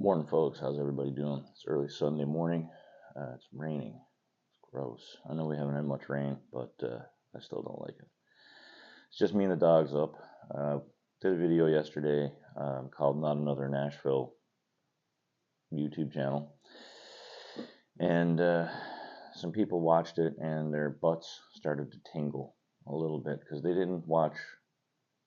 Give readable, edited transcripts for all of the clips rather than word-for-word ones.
Morning, folks. How's everybody doing? It's early Sunday morning. It's raining. It's gross. I know we haven't had much rain, but I still don't like it. It's just me and the dogs up. Did a video yesterday called Not Another Nashville YouTube channel. And some people watched it and their butts started to tingle a little bit because they didn't watch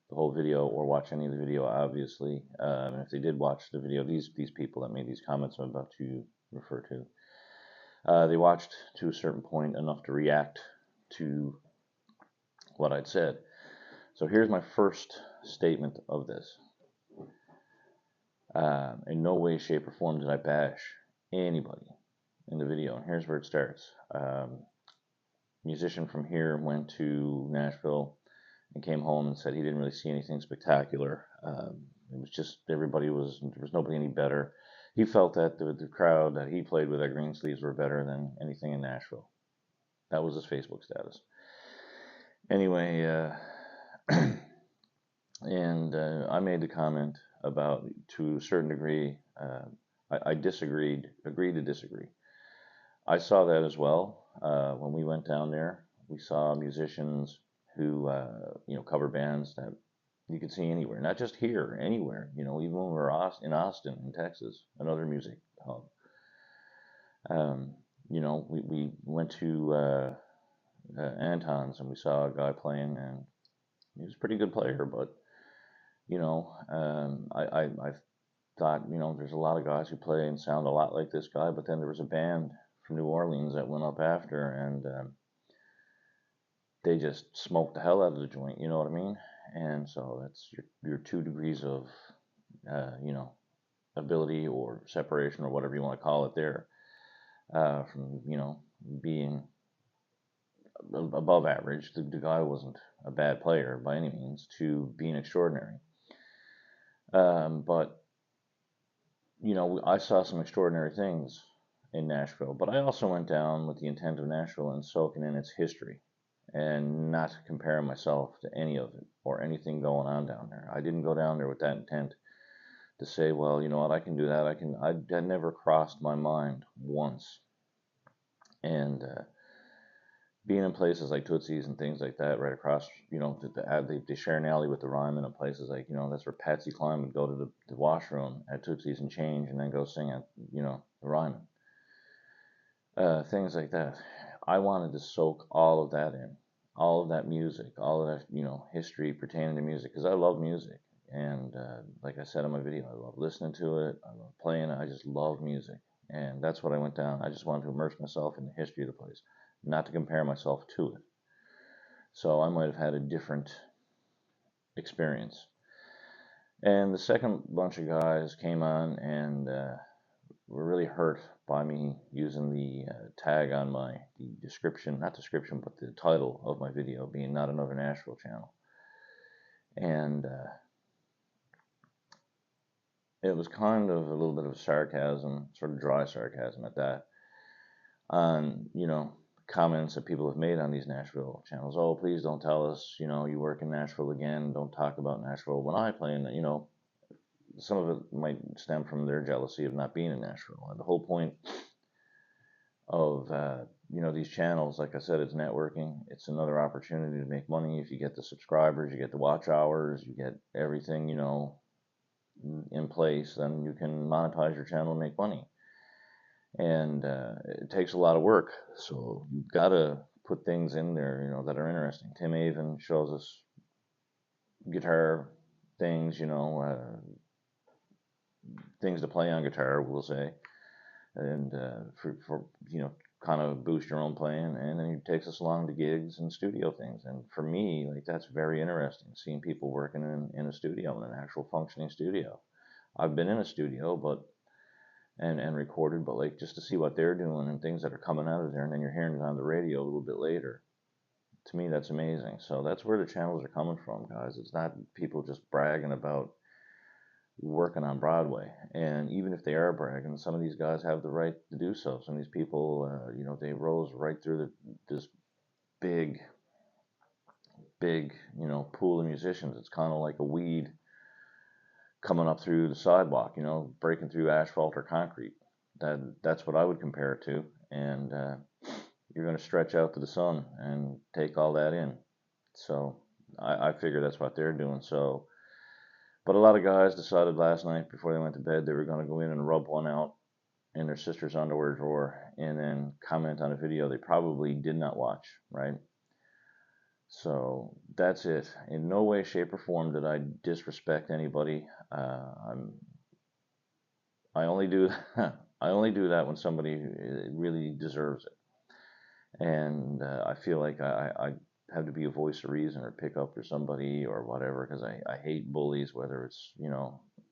the whole video or watch any of the video, obviously. And if they did watch the video, these people that made these comments I'm about to refer to, they watched to a certain point enough to react to what I'd said. So here's my first statement of this. In no way, shape, or form did I bash anybody in the video. And here's where it starts. Musician from here went to Nashville and came home and said he didn't really see anything spectacular. It was just there was nobody any better. He felt that the crowd that he played with at Greensleeves were better than anything in Nashville. That was his Facebook status. Anyway, and I made the comment about, to a certain degree, I agreed to disagree. I saw that as well. When we went down there, we saw musicians who, cover bands that you could see anywhere, not just here, anywhere, even when we were in Austin, in Texas, another music hub. We went to Anton's and we saw a guy playing, and he was a pretty good player, but, I thought, there's a lot of guys who play and sound a lot like this guy, but then there was a band from New Orleans that went up after, and they just smoked the hell out of the joint, you know what I mean? And so that's your 2 degrees of, ability or separation or whatever you want to call it there, from, being above average. The guy wasn't a bad player by any means, to being extraordinary. But, I saw some extraordinary things in Nashville, but I also went down with the intent of Nashville and soaking in its history, and not comparing myself to any of it or anything going on down there. I didn't go down there with that intent to say, well, you know what, I can do that. That never crossed my mind once. And being in places like Tootsie's and things like that, right across, they share an alley with the Ryman, and places like, that's where Patsy Cline would go to the washroom at Tootsie's and change, and then go sing at, the Ryman. Things like that. I wanted to soak all of that in, all of that music, all of that, history pertaining to music, because I love music. And like I said in my video, I love listening to it, I love playing it, I just love music. And that's what I went down. I just wanted to immerse myself in the history of the place, not to compare myself to it. So I might have had a different experience. And the second bunch of guys came on and were really hurt by me using the tag on the description, not description, but the title of my video being Not Another Nashville channel. And it was kind of a little bit of sarcasm, sort of dry sarcasm at that, on, comments that people have made on these Nashville channels. Oh, please don't tell us, you work in Nashville again, don't talk about Nashville when I play in it, some of it might stem from their jealousy of not being in Nashville. And the whole point of, these channels, like I said, it's networking. It's another opportunity to make money. If you get the subscribers, you get the watch hours, you get everything, in place, then you can monetize your channel and make money. And it takes a lot of work. So you've got to put things in there, that are interesting. Tim Avon shows us guitar things, things to play on guitar, we'll say, and for kind of boost your own playing, and then he takes us along to gigs and studio things. And for me, like, that's very interesting, seeing people working in a studio, in an actual functioning studio. I've been in a studio, but and recorded, but like, just to see what they're doing and things that are coming out of there, and then you're hearing it on the radio a little bit later. To me, that's amazing. So that's where the channels are coming from, guys. It's not people just bragging about working on Broadway. And even if they are bragging, some of these guys have the right to do so. Some of these people, they rose right through this big, pool of musicians. It's kind of like a weed coming up through the sidewalk, breaking through asphalt or concrete. That's what I would compare it to. And you're going to stretch out to the sun and take all that in. So I figure that's what they're doing. So, but a lot of guys decided last night before they went to bed they were going to go in and rub one out in their sister's underwear drawer and then comment on a video they probably did not watch, right? So that's it. In no way, shape, or form did I disrespect anybody. I only do I only do that when somebody really deserves it, and I feel like I have to be a voice of reason or pick up for somebody or whatever because I hate bullies, whether it's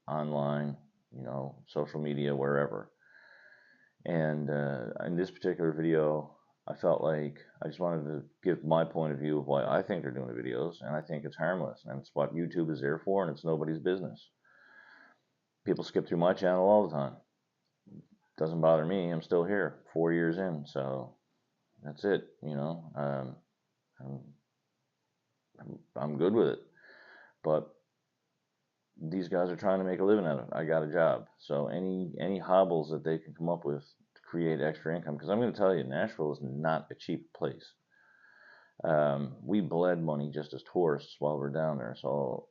online, social media, wherever. And in this particular video, I felt like I just wanted to give my point of view of why I think they're doing the videos, and I think it's harmless, and it's what YouTube is there for, and it's nobody's business. People skip through my channel all the time. Doesn't bother me. I'm still here, 4 years in, so that's it. I'm, I'm good with it. But these guys are trying to make a living at it. I got a job, so any hobbles that they can come up with to create extra income, because I'm going to tell you, Nashville is not a cheap place. We bled money just as tourists while we're down there. So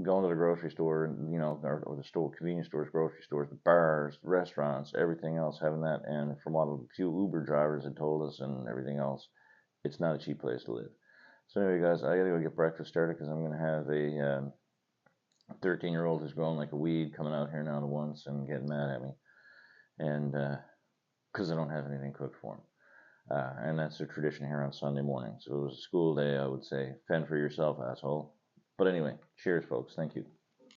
going to the grocery store, or the store, convenience stores, grocery stores, the bars, restaurants, everything else, having that, and from what a few Uber drivers had told us and everything else, it's not a cheap place to live. So anyway, guys, I gotta go get breakfast started because I'm gonna have a 13-year-old who's growing like a weed coming out here now to once and getting mad at me, and because I don't have anything cooked for him. And that's a tradition here on Sunday morning. So it was a school day, I would say. Fend for yourself, asshole. But anyway, cheers, folks. Thank you.